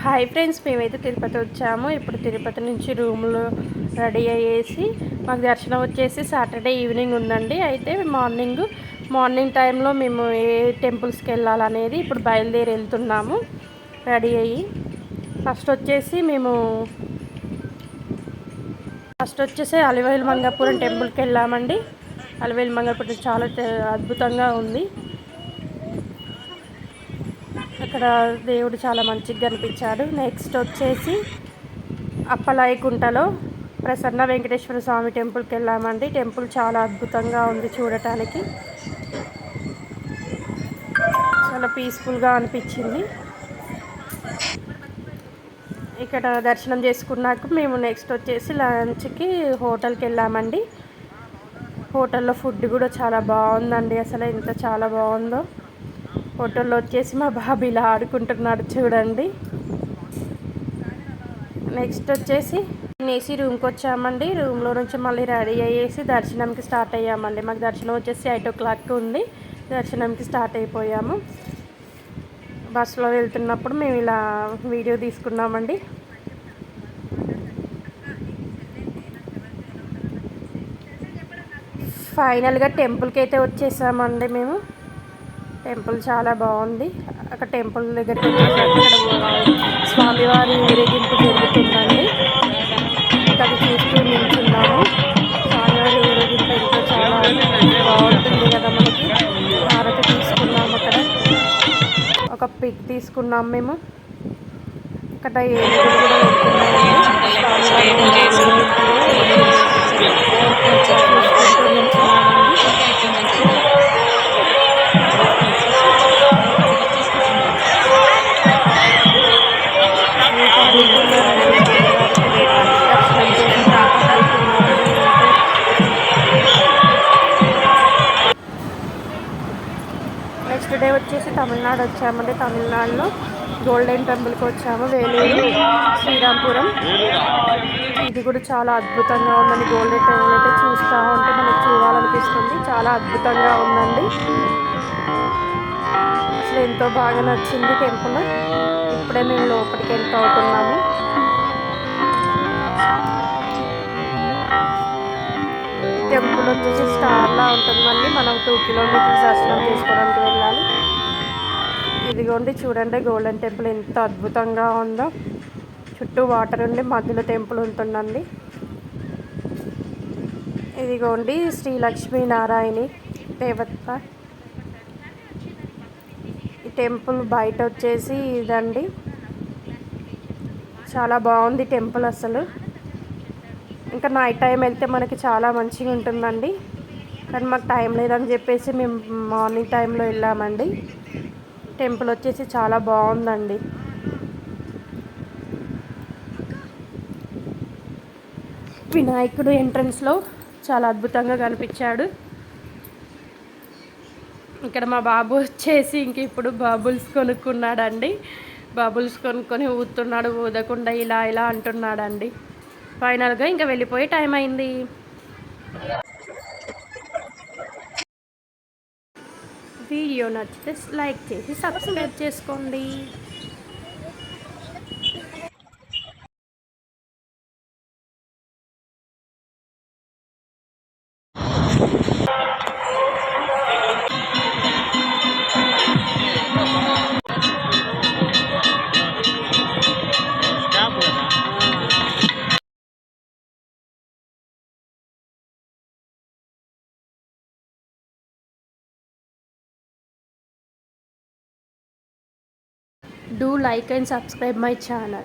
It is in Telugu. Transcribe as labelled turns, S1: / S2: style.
S1: హాయ్ ఫ్రెండ్స్, మేమైతే తిరుపతి వచ్చాము. ఇప్పుడు తిరుపతి నుంచి రూమ్లో రెడీ అయ్యేసి మాకు దర్శనం వచ్చేసి సాటర్డే ఈవినింగ్ ఉందండి. అయితే మార్నింగ్ టైంలో మేము ఏ టెంపుల్స్కి వెళ్ళాలనేది ఇప్పుడు బయలుదేరి వెళ్తున్నాము రెడీ అయ్యి. ఫస్ట్ వచ్చేసి అలివేలు మంగాపురం టెంపుల్కి వెళ్ళామండి. అలివేలు మంగాపురం చాలా అద్భుతంగా ఉంది. అక్కడ దేవుడు చాలా మంచిగా కనిపించాడు. నెక్స్ట్ వచ్చేసి అప్పలాయకుంటలో ప్రసన్న వెంకటేశ్వర స్వామి టెంపుల్కి వెళ్ళామండి. టెంపుల్ చాలా అద్భుతంగా ఉంది చూడటానికి. చాలా పీస్ఫుల్గా అనిపించింది. ఇక్కడ దర్శనం చేసుకున్నాక మేము నెక్స్ట్ వచ్చేసి లంచ్కి హోటల్కి వెళ్ళామండి. హోటల్లో ఫుడ్ కూడా చాలా బాగుందండి. అసలు ఎంత చాలా బాగుందో. హోటల్లో వచ్చేసి మా బాబు ఇలా ఆడుకుంటున్నాడు చూడండి. నెక్స్ట్ వచ్చేసి తినేసి రూమ్కి వచ్చామండి. రూమ్లో నుంచి మళ్ళీ రెడీ అయ్యేసి దర్శనంకి స్టార్ట్ అయ్యామండి. మాకు దర్శనం వచ్చేసి 8 o'clock ఉంది. దర్శనంకి స్టార్ట్ అయిపోయాము. బస్సులో వెళ్తున్నప్పుడు మేము ఇలా వీడియో తీసుకున్నామండి. ఫైనల్గా టెంపుల్కి అయితే వచ్చేసామండి మేము. టెంపుల్ చాలా బాగుంది. అక్కడ టెంపుల్ దగ్గరికి వచ్చేసరికి ఇక్కడ స్వామివారి ఊరేగింపు జరుగుతుందండి. అది చూస్తూ నిల్చున్నాము. స్వామివారి ఊరేగింపు ఇంకా చాలా బాగుంటుంది కదా. మనకి హారతి తీసుకున్నాము. అక్కడ ఒక పిక్ తీసుకున్నాం మేము. అక్కడ ఏనుగులు కూడా వెళ్తున్నాయండి. చూసుకుంటూ నిల్చున్నామండి. నెక్స్ట్ డే వచ్చేసి తమిళనాడు వచ్చామండి. తమిళనాడులో గోల్డెన్ టెంపుల్కి వచ్చాము. వేలూరు శ్రీరాంపురం. ఇది కూడా చాలా అద్భుతంగా ఉందండి. గోల్డెన్ టెంపుల్ అయితే చూస్తూ ఉంటే మనకు చూడాలనిపిస్తుంది. చాలా అద్భుతంగా ఉందండి. అసలు ఎంతో బాగా నచ్చింది టెంపుల్. ఇప్పుడే మేము లోపలికి వెళ్తూ అవుతున్నాము. టెంపుల్ వచ్చేసి స్టార్లా ఉంటుందండి. మనం 2 kilometers దర్శనం చేసుకోవడానికి వెళ్ళాలి. ఇదిగోండి చూడండి, గోల్డెన్ టెంపుల్ ఎంత అద్భుతంగా ఉందో. చుట్టూ వాటర్ ఉండి మధ్యలో టెంపుల్ ఉంటుందండి. ఇదిగోండి శ్రీ లక్ష్మీనారాయణి దేవత. ఈ టెంపుల్ బయట వచ్చేసి ఇదండి. చాలా బాగుంది టెంపుల్ అసలు. ఇంకా నైట్ టైం వెళ్తే మనకి చాలా మంచిగా ఉంటుందండి. కానీ మాకు టైం లేదని చెప్పేసి మేము మార్నింగ్ టైంలో వెళ్ళామండి. టెంపుల్ వచ్చేసి చాలా బాగుందండి. వినాయకుడు ఎంట్రన్స్లో చాలా అద్భుతంగా కనిపించాడు. ఇక్కడ మా బాబు వచ్చేసి ఇంక ఇప్పుడు బబుల్స్ కొనుక్కున్నాడండి. బబుల్స్ కొనుక్కొని ఊతున్నాడు. ఊదకుండా ఇలా ఇలా అంటున్నాడండి. ఫైనల్గా ఇంకా వెళ్ళిపోయే టైం అయింది. వీడియో నచ్చితే లైక్ చేసి సబ్స్క్రైబ్ చేసుకోండి. Do like and subscribe my channel.